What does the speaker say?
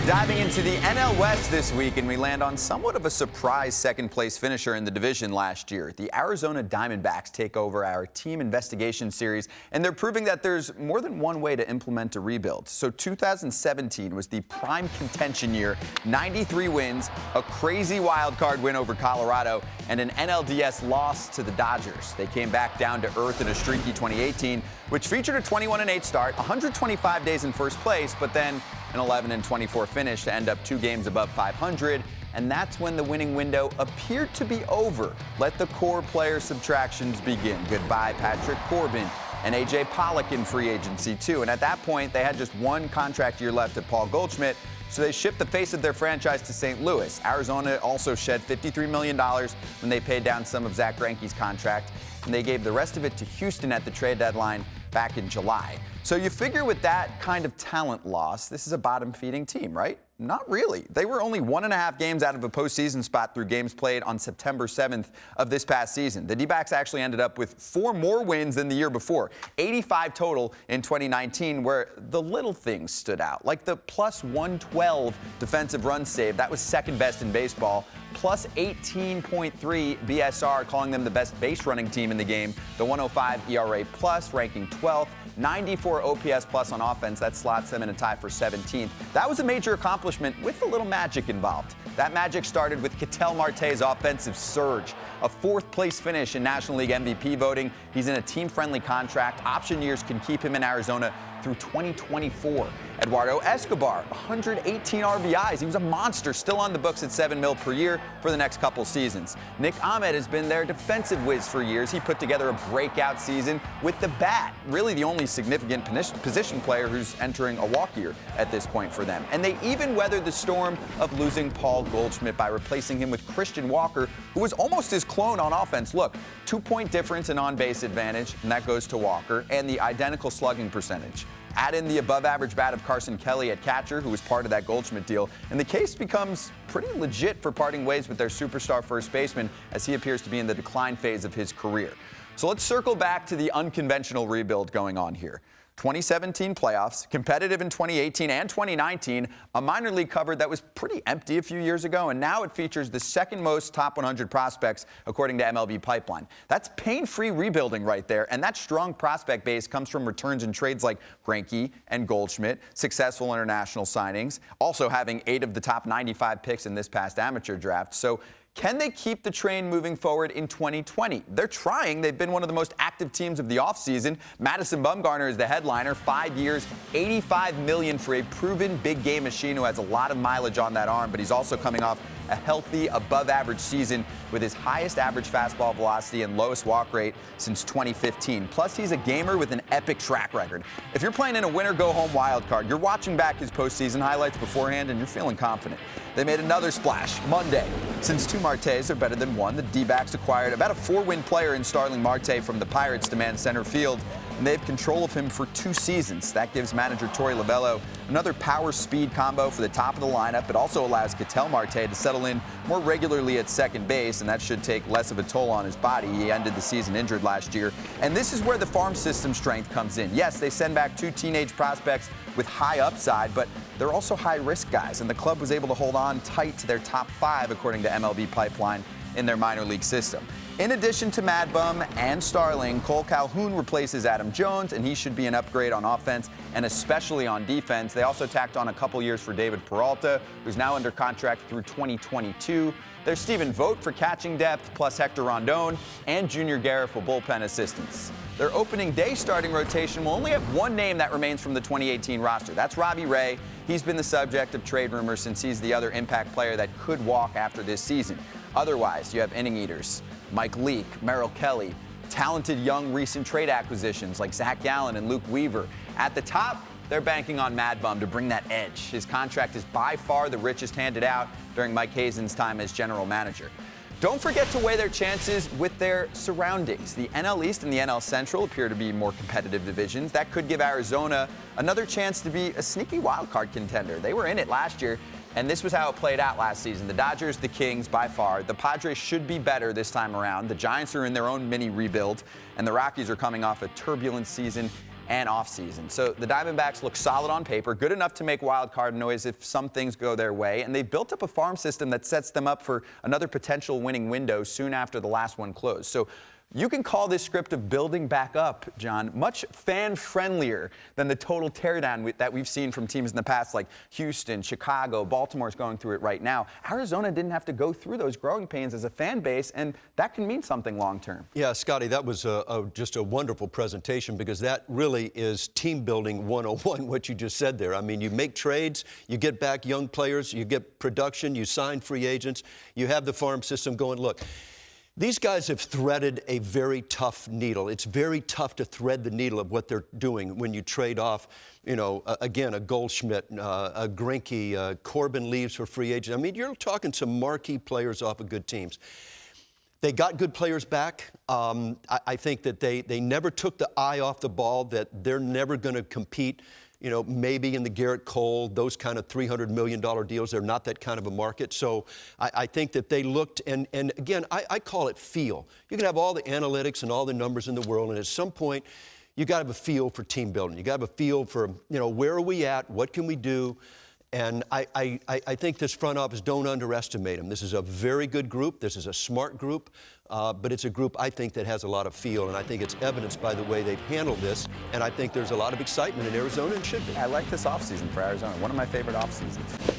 We're diving into the NL West this week, and we land on somewhat of a surprise second-place finisher in the division last year. The Arizona Diamondbacks take over our team investigation series, and they're proving that there's more than one way to implement a rebuild. So 2017 was the prime contention year, 93 wins, a crazy wild card win over Colorado, and an NLDS loss to the Dodgers. They came back down to earth in a streaky 2018, which featured a 21-8 start, 125 days in first place, but then an 11-24 finish to end up 2 games above 500, and that's when the winning window appeared to be over. Let the core player subtractions begin. Goodbye, Patrick Corbin and A.J. Pollock in free agency, too. And at that point, they had just one contract year left at Paul Goldschmidt, so they shipped the face of their franchise to St. Louis. Arizona also shed $53 million when they paid down some of Zach Greinke's contract, and they gave the rest of it to Houston at the trade deadline back in July. So you figure with that kind of talent loss, this is a bottom-feeding team, right? Not really. They were only 1.5 games out of a postseason spot through games played on September 7th of this past season. The D-backs actually ended up with 4 more wins than the year before, 85 total in 2019, where the little things stood out, like the plus 112 defensive run save. That was second best in baseball. Plus 18.3 BSR, calling them the best base running team in the game. The 105 ERA plus, ranking 12th. 94 OPS plus on offense. That slots them in a tie for 17th. That was a major accomplishment with a little magic involved. That magic started with Ketel Marte's offensive surge, a 4th place finish in National League MVP voting. He's in a team-friendly contract. Option years can keep him in Arizona through 2024. Eduardo Escobar, 118 RBIs. He was a monster, still on the books at $7 million per year for the next couple seasons. Nick Ahmed has been their defensive whiz for years. He put together a breakout season with the bat, really the only significant position player who's entering a walk year at this point for them. And they even weathered the storm of losing Paul Goldschmidt by replacing him with Christian Walker, who was almost his clone on offense. Look, 2-point difference in on-base advantage, and that goes to Walker, and the identical slugging percentage. Add in the above-average bat of Carson Kelly at catcher, who was part of that Goldschmidt deal, and the case becomes pretty legit for parting ways with their superstar first baseman, as he appears to be in the decline phase of his career. So let's circle back to the unconventional rebuild going on here. 2017 playoffs, competitive in 2018 and 2019, a minor league cupboard that was pretty empty a few years ago, and now it features the second most top 100 prospects, according to MLB Pipeline. That's pain-free rebuilding right there, and that strong prospect base comes from returns in trades like Greinke and Goldschmidt, successful international signings, also having 8 of the top 95 picks in this past amateur draft. So can they keep the train moving forward in 2020? They're trying. They've been one of the most active teams of the offseason. Madison Bumgarner is the headliner. 5 years, $85 million for a proven big game machine who has a lot of mileage on that arm, but he's also coming off a healthy, above-average season with his highest average fastball velocity and lowest walk rate since 2015. Plus, he's a gamer with an epic track record. If you're playing in a winner-go-home wild card, you're watching back his postseason highlights beforehand, and you're feeling confident. They made another splash Monday. Since 2 Martes are better than 1, the D-backs acquired about a 4-win player in Starling Marte from the Pirates to man center field, and they have control of him for 2 seasons. That gives manager Torey Lovullo another power-speed combo for the top of the lineup. It also allows Ketel Marte to settle in more regularly at second base, and that should take less of a toll on his body. He ended the season injured last year. And this is where the farm system strength comes in. Yes, they send back 2 teenage prospects with high upside, but they're also high-risk guys, and the club was able to hold on tight to their top 5, according to MLB Pipeline, in their minor league system. In addition to Mad Bum and Starling, Cole Calhoun replaces Adam Jones, and he should be an upgrade on offense and especially on defense. They also tacked on a couple years for David Peralta, who's now under contract through 2022. There's Stephen Vogt for catching depth, plus Hector Rondon and Junior Guerra for bullpen assistance. Their opening day starting rotation will only have one name that remains from the 2018 roster. That's Robbie Ray. He's been the subject of trade rumors since he's the other impact player that could walk after this season. Otherwise, you have inning eaters, Mike Leake, Merrill Kelly, talented young recent trade acquisitions like Zach Gallen and Luke Weaver. At the top, they're banking on Mad Bum to bring that edge. His contract is by far the richest handed out during Mike Hazen's time as general manager. Don't forget to weigh their chances with their surroundings. The NL East and the NL Central appear to be more competitive divisions. That could give Arizona another chance to be a sneaky wildcard contender. They were in it last year, and this was how it played out last season. The Dodgers, the Kings, by far. The Padres should be better this time around. The Giants are in their own mini rebuild, and the Rockies are coming off a turbulent season and offseason. So the Diamondbacks look solid on paper, good enough to make wild card noise if some things go their way, and they've built up a farm system that sets them up for another potential winning window soon after the last one closed. So you can call this script of building back up, John, much fan-friendlier than the total teardown that we've seen from teams in the past like Houston, Chicago, Baltimore's going through it right now. Arizona didn't have to go through those growing pains as a fan base, and that can mean something long-term. Yeah, Scotty, that was just a wonderful presentation, because that really is team building 101, what you just said there. I mean, you make trades, you get back young players, you get production, you sign free agents, you have the farm system going. Look, these guys have threaded a very tough needle. It's very tough to thread the needle of what they're doing when you trade off, you know, again, a Goldschmidt, a Greinke, Corbin leaves for free agent. I mean, you're talking some marquee players off of good teams. They got good players back. I think that they never took the eye off the ball, that they're never going to compete, you know, maybe in the Garrett Cole, those kind of $300 million deals. They're not that kind of a market. So I think that they looked, and again, I call it feel. You can have all the analytics and all the numbers in the world, and at some point, you got to have a feel for team building. You got to have a feel for, you know, where are we at? What can we do? And I think this front office, don't underestimate them. This is a very good group. This is a smart group. But it's a group, I think, that has a lot of feel. And I think it's evidenced by the way they've handled this. And I think there's a lot of excitement in Arizona, and should be. I like this offseason for Arizona. One of my favorite offseasons.